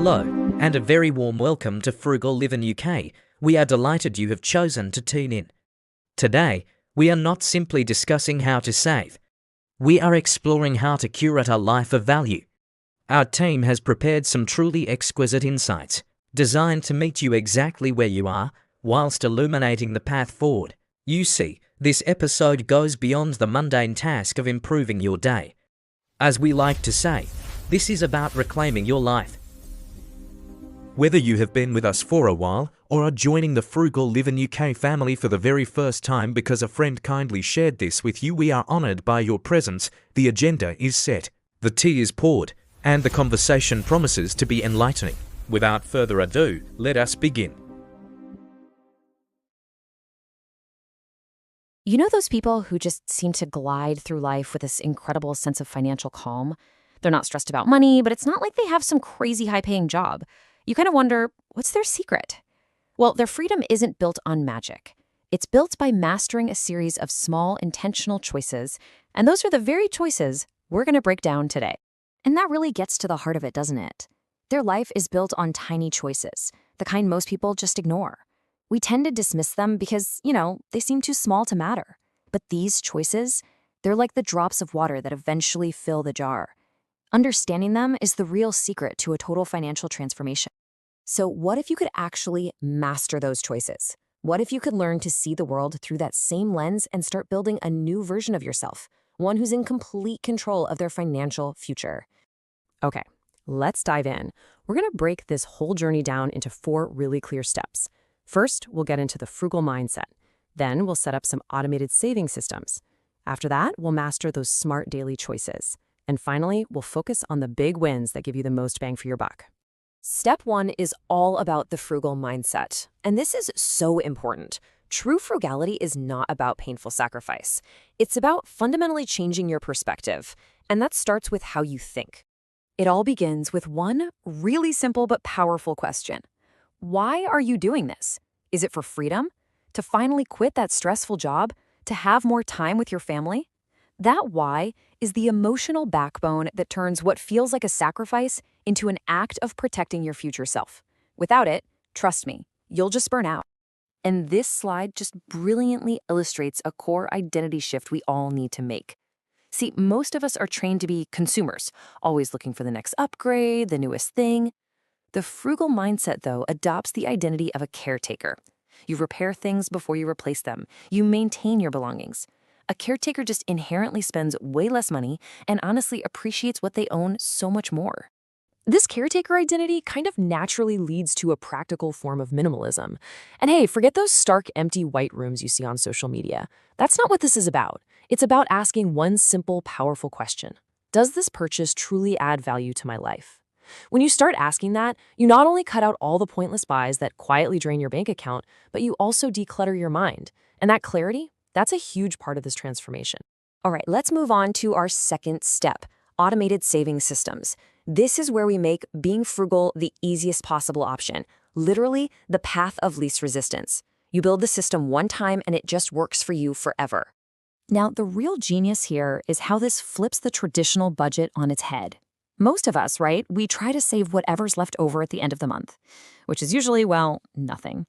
Hello, and a very warm welcome to Frugal Living UK. We are delighted you have chosen to tune in. Today, we are not simply discussing how to save. We are exploring how to curate a life of value. Our team has prepared some truly exquisite insights, designed to meet you exactly where you are, whilst illuminating the path forward. You see, this episode goes beyond the mundane task of improving your day. As we like to say, this is about reclaiming your life. Whether you have been with us for a while or are joining the Frugal Living UK family for the very first time because a friend kindly shared this with you, we are honoured by your presence. The agenda is set, the tea is poured, and the conversation promises to be enlightening. Without further ado, let us begin. You know those people who just seem to glide through life with this incredible sense of financial calm? They're not stressed about money, but it's not like they have some crazy high-paying job. You kind of wonder, what's their secret? Well, their freedom isn't built on magic. It's built by mastering a series of small, intentional choices, and those are the very choices we're going to break down today. And that really gets to the heart of it, doesn't it? Their life is built on tiny choices, the kind most people just ignore. We tend to dismiss them because, they seem too small to matter. But these choices, they're like the drops of water that eventually fill the jar. Understanding them is the real secret to a total financial transformation. So what if you could actually master those choices? What if you could learn to see the world through that same lens and start building a new version of yourself, one who's in complete control of their financial future? Okay, let's dive in. We're going to break this whole journey down into 4 really clear steps. First, we'll get into the frugal mindset. Then we'll set up some automated saving systems. After that, we'll master those smart daily choices. And finally, we'll focus on the big wins that give you the most bang for your buck. Step 1 is all about the frugal mindset. And this is so important. True frugality is not about painful sacrifice. It's about fundamentally changing your perspective. And that starts with how you think. It all begins with one really simple but powerful question. Why are you doing this? Is it for freedom? To finally quit that stressful job? To have more time with your family? That why is the emotional backbone that turns what feels like a sacrifice into an act of protecting your future self. Without it, trust me, you'll just burn out. And this slide just brilliantly illustrates a core identity shift we all need to make. See, most of us are trained to be consumers, always looking for the next upgrade, the newest thing. The frugal mindset, though, adopts the identity of a caretaker. You repair things before you replace them. You maintain your belongings. A caretaker just inherently spends way less money and honestly appreciates what they own so much more. This caretaker identity kind of naturally leads to a practical form of minimalism. And hey, forget those stark, empty white rooms you see on social media. That's not what this is about. It's about asking one simple, powerful question. Does this purchase truly add value to my life? When you start asking that, you not only cut out all the pointless buys that quietly drain your bank account, but you also declutter your mind. And that clarity, that's a huge part of this transformation. All right, let's move on to our second step, automated saving systems. This is where we make being frugal the easiest possible option, literally the path of least resistance. You build the system one time and it just works for you forever. Now, the real genius here is how this flips the traditional budget on its head. Most of us, right, we try to save whatever's left over at the end of the month, which is usually, nothing.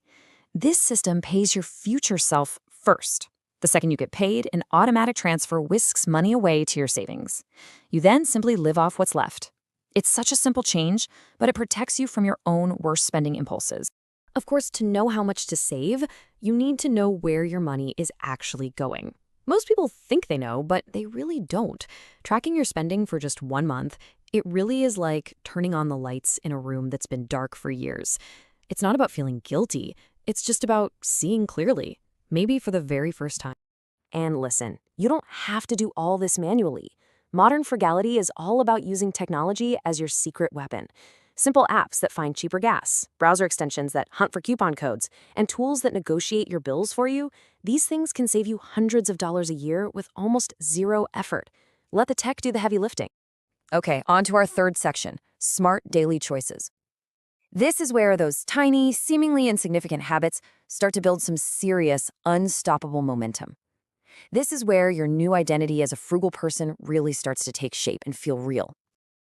This system pays your future self first. The second you get paid, an automatic transfer whisks money away to your savings. You then simply live off what's left. It's such a simple change, but it protects you from your own worst spending impulses. Of course, to know how much to save, you need to know where your money is actually going. Most people think they know, but they really don't. Tracking your spending for just 1 month, it really is like turning on the lights in a room that's been dark for years. It's not about feeling guilty. It's just about seeing clearly. Maybe for the very first time. And listen, you don't have to do all this manually. Modern frugality is all about using technology as your secret weapon. Simple apps that find cheaper gas, browser extensions that hunt for coupon codes, and tools that negotiate your bills for you, these things can save you hundreds of dollars a year with almost zero effort. Let the tech do the heavy lifting. Okay, on to our third section, smart daily choices. This is where those tiny, seemingly insignificant habits start to build some serious, unstoppable momentum. This is where your new identity as a frugal person really starts to take shape and feel real.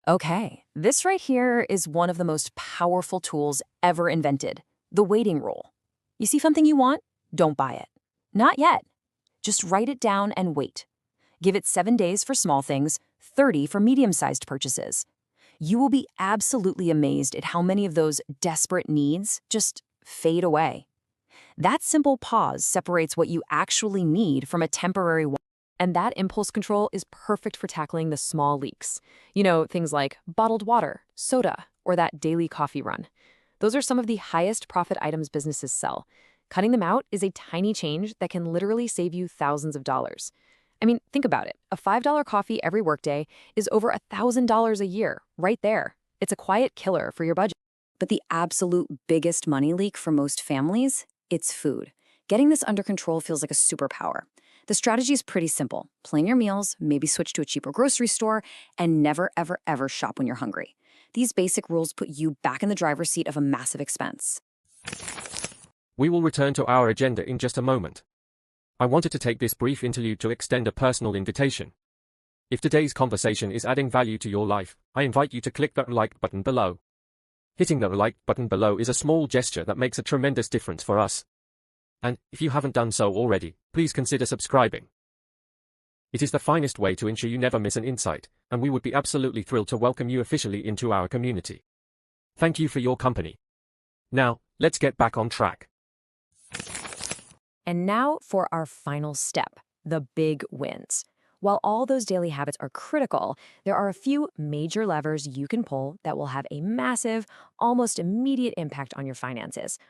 Okay, this right here is one of the most powerful tools ever invented, the waiting rule. You see something you want? Don't buy it. Not yet. Just write it down and wait. Give it 7 days for small things, 30 for medium-sized purchases. You will be absolutely amazed at how many of those desperate needs just fade away. That simple pause separates what you actually need from a temporary want. And that impulse control is perfect for tackling the small leaks. You know, things like bottled water, soda, or that daily coffee run. Those are some of the highest profit items businesses sell. Cutting them out is a tiny change that can literally save you thousands of dollars. I mean, think about it. A $5 coffee every workday is over $1,000 a year, right there. It's a quiet killer for your budget. But the absolute biggest money leak for most families, it's food. Getting this under control feels like a superpower. The strategy is pretty simple. Plan your meals, maybe switch to a cheaper grocery store, and never, ever, ever shop when you're hungry. These basic rules put you back in the driver's seat of a massive expense. We will return to our agenda in just a moment. I wanted to take this brief interlude to extend a personal invitation. If today's conversation is adding value to your life, I invite you to click that like button below. Hitting the like button below is a small gesture that makes a tremendous difference for us. And if you haven't done so already, please consider subscribing. It is the finest way to ensure you never miss an insight, and we would be absolutely thrilled to welcome you officially into our community. Thank you for your company. Now, let's get back on track. And now for our final step, the big wins. While all those daily habits are critical, there are a few major levers you can pull that will have a massive, almost immediate impact on your finances.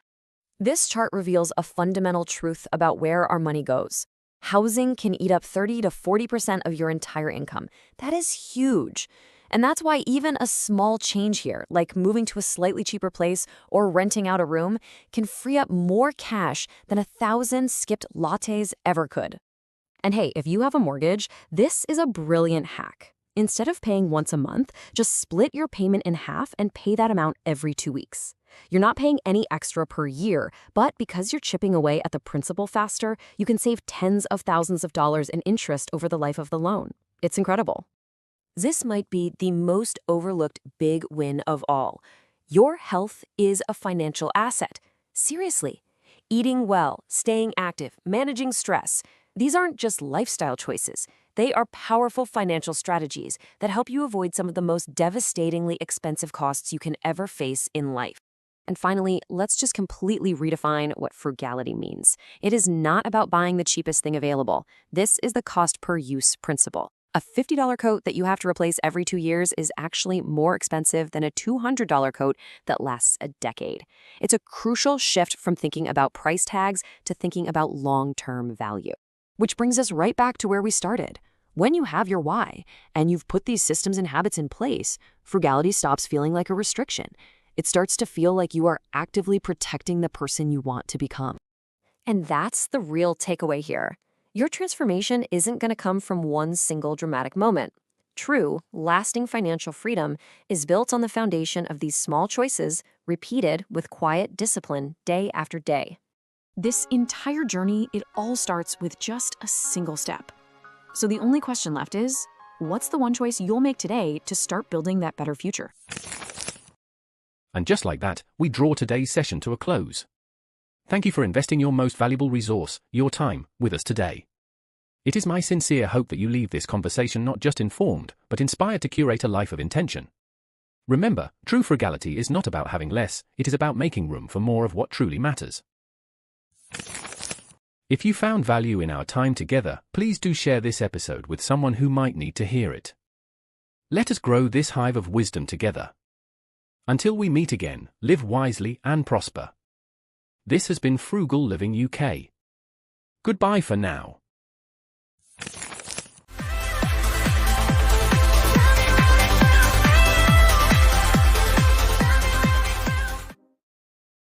This chart reveals a fundamental truth about where our money goes. Housing can eat up 30 to 40% of your entire income. That is huge. And that's why even a small change here, like moving to a slightly cheaper place or renting out a room, can free up more cash than 1,000 skipped lattes ever could. And hey, if you have a mortgage, this is a brilliant hack. Instead of paying once a month, just split your payment in half and pay that amount every 2 weeks. You're not paying any extra per year, but because you're chipping away at the principal faster, you can save tens of thousands of dollars in interest over the life of the loan. It's incredible. This might be the most overlooked big win of all. Your health is a financial asset. Seriously. Eating well, staying active, managing stress. These aren't just lifestyle choices. They are powerful financial strategies that help you avoid some of the most devastatingly expensive costs you can ever face in life. And finally, let's just completely redefine what frugality means. It is not about buying the cheapest thing available. This is the cost per use principle. A $50 coat that you have to replace every 2 years is actually more expensive than a $200 coat that lasts a decade. It's a crucial shift from thinking about price tags to thinking about long-term value. Which brings us right back to where we started. When you have your why, and you've put these systems and habits in place, frugality stops feeling like a restriction. It starts to feel like you are actively protecting the person you want to become. And that's the real takeaway here. Your transformation isn't going to come from one single dramatic moment. True, lasting financial freedom is built on the foundation of these small choices repeated with quiet discipline day after day. This entire journey, it all starts with just a single step. So the only question left is, what's the one choice you'll make today to start building that better future? And just like that, we draw today's session to a close. Thank you for investing your most valuable resource, your time, with us today. It is my sincere hope that you leave this conversation not just informed, but inspired to curate a life of intention. Remember, true frugality is not about having less, it is about making room for more of what truly matters. If you found value in our time together, please do share this episode with someone who might need to hear it. Let us grow this hive of wisdom together. Until we meet again, live wisely and prosper. This has been Frugal Living UK. Goodbye for now.